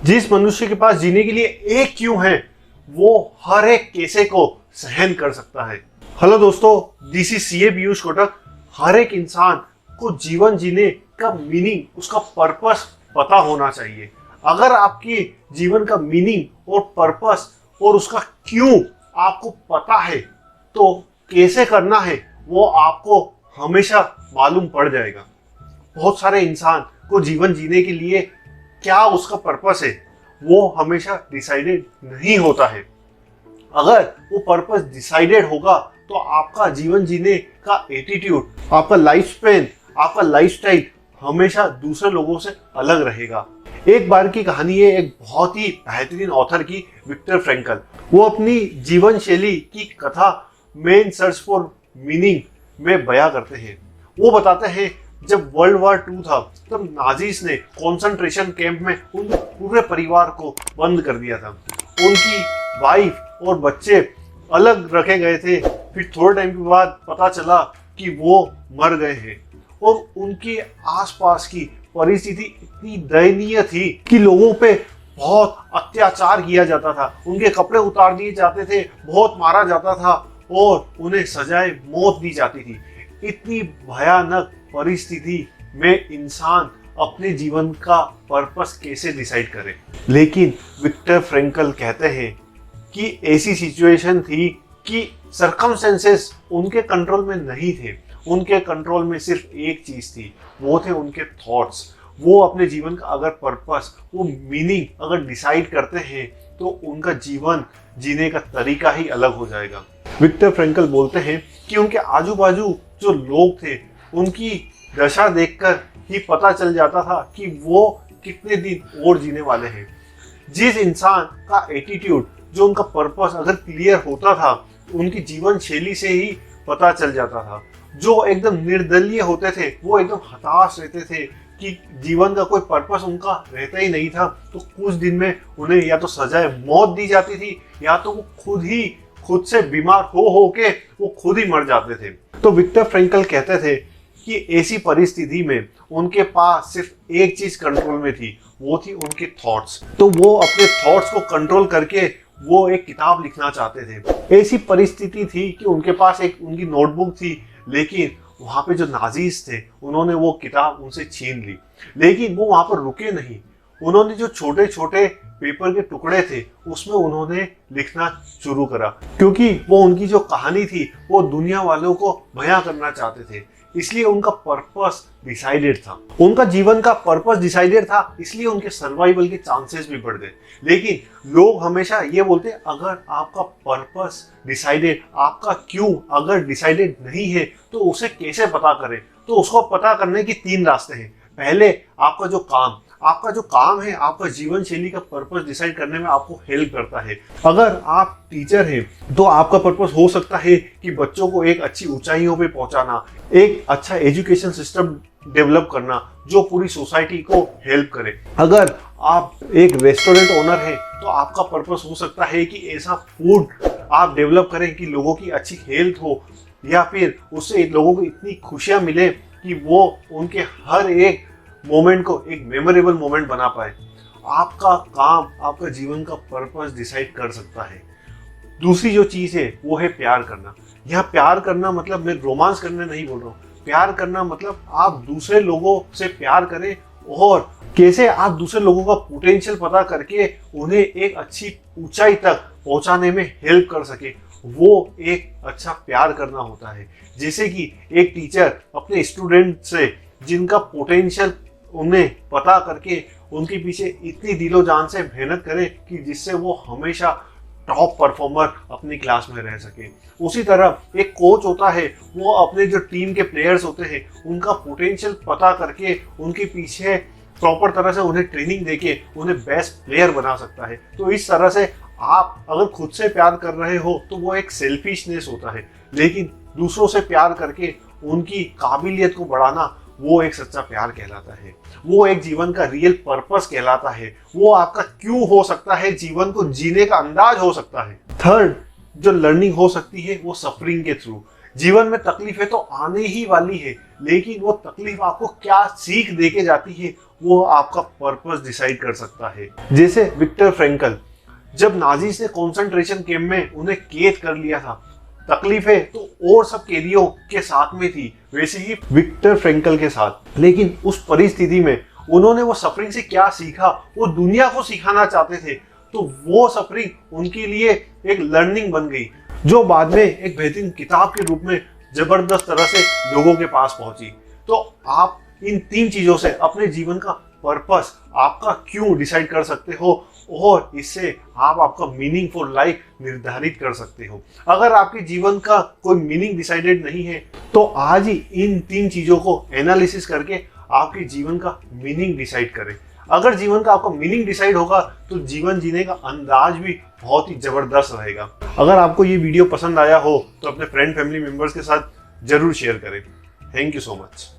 जिस मनुष्य के पास जीने के लिए एक क्यों है, वो हर एक कैसे को सहन कर सकता है। हेलो दोस्तों, this is CA Piyush Kotak. हर एक इंसान को जीवन जीने का मीनिंग, उसका पर्पस पता होना चाहिए। अगर आपके जीवन का मीनिंग और पर्पस और उसका क्यों आपको पता है तो कैसे करना है वो आपको हमेशा मालूम पड़ जाएगा। बहुत सारे इंसान को जीवन जीने के लिए क्या उसका पर्पस है वो हमेशा डिसाइडेड नहीं होता है। अगर वो पर्पस डिसाइडेड होगा तो आपका जीवन जीने का एटीट्यूड, आपका लाइफ स्पेन, आपका लाइफस्टाइल हमेशा दूसरे लोगों से अलग रहेगा। एक बार की कहानी है एक बहुत ही बेहतरीन ऑथर की, विक्टर फ्रैंकल। वो अपनी जीवन शैली की कथा मेन सर्च फॉर मीनिंग में बयां करते हैं। वो बताते हैं जब वर्ल्ड वॉर 2 था तब नाजीज ने कॉन्सेंट्रेशन कैंप में उन पूरे परिवार को बंद कर दिया था। उनकी वाइफ और बच्चे अलग रखे गए थे। फिर थोड़े टाइम के बाद पता चला कि वो मर गए हैं और उनके आसपास की परिस्थिति इतनी दयनीय थी कि लोगों पे बहुत अत्याचार किया जाता था। उनके कपड़े उतार दिए जाते थे, बहुत मारा जाता था और उन्हें सजाए मौत दी जाती थी। इतनी भयानक परिस्थिति में इंसान अपने जीवन का पर्पस कैसे डिसाइड करे। लेकिन विक्टर फ्रैंकल कहते हैं कि ऐसी सिचुएशन थी कि सर्कमस्टेंसेस उनके कंट्रोल में नहीं थे। उनके कंट्रोल में सिर्फ एक चीज थी, वो थे उनके थॉट्स। वो अपने जीवन का अगर पर्पस, वो मीनिंग अगर डिसाइड करते हैं तो उनका जीवन जीने का तरीका ही अलग हो जाएगा। विक्टर फ्रैंकल बोलते हैं कि उनके आजू बाजू जो लोग थे उनकी दशा देखकर ही पता चल जाता था कि वो कितने दिन और जीने वाले हैं। जिस इंसान का एटीट्यूड, जो उनका पर्पस अगर क्लियर होता था, उनकी जीवन शैली से ही पता चल जाता था। जो एकदम निर्दलीय होते थे, वो एकदम हताश रहते थे कि जीवन का कोई पर्पस उनका रहता ही नहीं था, तो कुछ दिन में उन्हें या तो सजाए मौत दी जाती थी या तो वो खुद से बीमार हो के वो खुद ही मर जाते थे। तो विक्टर फ्रैंकल कहते थे कि ऐसी परिस्थिति में उनके पास सिर्फ एक चीज कंट्रोल में थी, वो थी उनके थॉट्स। तो वो अपने थॉट्स को कंट्रोल करके वो एक किताब लिखना चाहते थे। ऐसी परिस्थिति थी कि उनके पास एक उनकी नोटबुक थी, लेकिन वहां पे जो नाजीज थे उन्होंने वो किताब उनसे छीन ली। लेकिन वो वहां पर रुके नहीं। उन्होंने जो छोटे छोटे पेपर के टुकड़े थे उसमें उन्होंने लिखना शुरू करा, क्योंकि वो उनकी जो कहानी थी वो दुनिया वालों को बयां करना चाहते थे। इसलिए उनका पर्पस डिसाइडेड था। उनका जीवन का पर्पस डिसाइडेड था, इसलिए उनके सर्वाइवल के चांसेस भी बढ़ गए। लेकिन लोग हमेशा ये बोलते हैं अगर आपका पर्पस डिसाइडेड, आपका क्यों अगर डिसाइडेड नहीं है तो उसे कैसे पता करें। तो उसको पता करने की 3 रास्ते हैं। पहले आपका जो काम है, आपका जीवन शैली का पर्पस डिसाइड करने में आपको हेल्प करता है। अगर आप टीचर हैं तो आपका पर्पस हो सकता है कि बच्चों को एक अच्छी ऊंचाइयों पे पहुंचाना, एक अच्छा एजुकेशन सिस्टम डेवलप करना जो पूरी सोसाइटी को हेल्प करे। अगर आप एक रेस्टोरेंट ओनर हैं तो आपका पर्पस हो सकता है कि ऐसा फूड आप डेवलप करें कि लोगों की अच्छी हेल्थ हो, या फिर उससे लोगों को इतनी खुशियां मिले कि वो उनके हर एक मोमेंट को एक मेमोरेबल मोमेंट बना पाए। आपका काम आपका जीवन का पर्पस डिसाइड कर सकता है। दूसरी जो चीज है वो है प्यार करना। यहाँ प्यार करना मतलब मैं रोमांस करने नहीं बोल रहा हूँ। प्यार करना मतलब आप दूसरे लोगों से प्यार करें और कैसे आप दूसरे लोगों का पोटेंशियल पता करके उन्हें एक अच्छी ऊंचाई तक पहुंचाने में हेल्प कर सके। वो एक अच्छा प्यार करना होता है। जैसे कि एक टीचर अपने स्टूडेंट से जिनका पोटेंशियल उन्हें पता करके उनके पीछे इतनी दिलो जान से मेहनत करे कि जिससे वो हमेशा टॉप परफॉर्मर अपनी क्लास में रह सके। उसी तरह एक कोच होता है, वो अपने जो टीम के प्लेयर्स होते हैं उनका पोटेंशियल पता करके उनके पीछे प्रॉपर तरह से उन्हें ट्रेनिंग देके उन्हें बेस्ट प्लेयर बना सकता है। तो इस तरह से आप अगर खुद से प्यार कर रहे हो तो वो एक सेल्फिशनेस होता है, लेकिन दूसरों से प्यार करके उनकी काबिलियत को बढ़ाना वो एक सच्चा प्यार कहलाता है। वो एक जीवन का रियल पर्पस कहलाता है। वो आपका क्यों हो सकता है, जीवन को जीने का अंदाज हो सकता है। थर्ड जो लर्निंग हो सकती है वो सफरिंग के थ्रू। जीवन में तकलीफें तो आने ही वाली है, लेकिन वो तकलीफ आपको क्या सीख देके जाती है वो आपका पर्पस डिसाइड कर सकता है। जैसे विक्टर फ्रैंकल, जब नाजीज ने कॉन्सेंट्रेशन कैंप में उन्हें कैद कर लिया था, तकलीफें तो और सब कैदियों के साथ में थी, वैसे ही विक्टर फ्रैंकल के साथ। लेकिन उस परिस्थिति में उन्होंने वो सफरिंग से क्या सीखा वो दुनिया को सिखाना चाहते थे, तो वो सफरिंग उनके लिए एक लर्निंग बन गई, जो बाद में एक बेहतरीन किताब के रूप में जबरदस्त तरह से लोगों के पास पहुंची। तो आप इन 3 चीजों से अपने जीवन का पर्पस, आपका क्यों डिसाइड कर सकते हो और इससे आप आपका मीनिंग फॉर लाइफ निर्धारित कर सकते हो। अगर आपके जीवन का कोई मीनिंग डिसाइडेड नहीं है तो आज ही इन 3 चीजों को एनालिसिस करके आपके जीवन का मीनिंग डिसाइड करें। अगर जीवन का आपका मीनिंग डिसाइड होगा तो जीवन जीने का अंदाज भी बहुत ही जबरदस्त रहेगा। अगर आपको ये वीडियो पसंद आया हो तो अपने फ्रेंड फैमिली मेंबर्स के साथ जरूर शेयर करें। Thank you so much.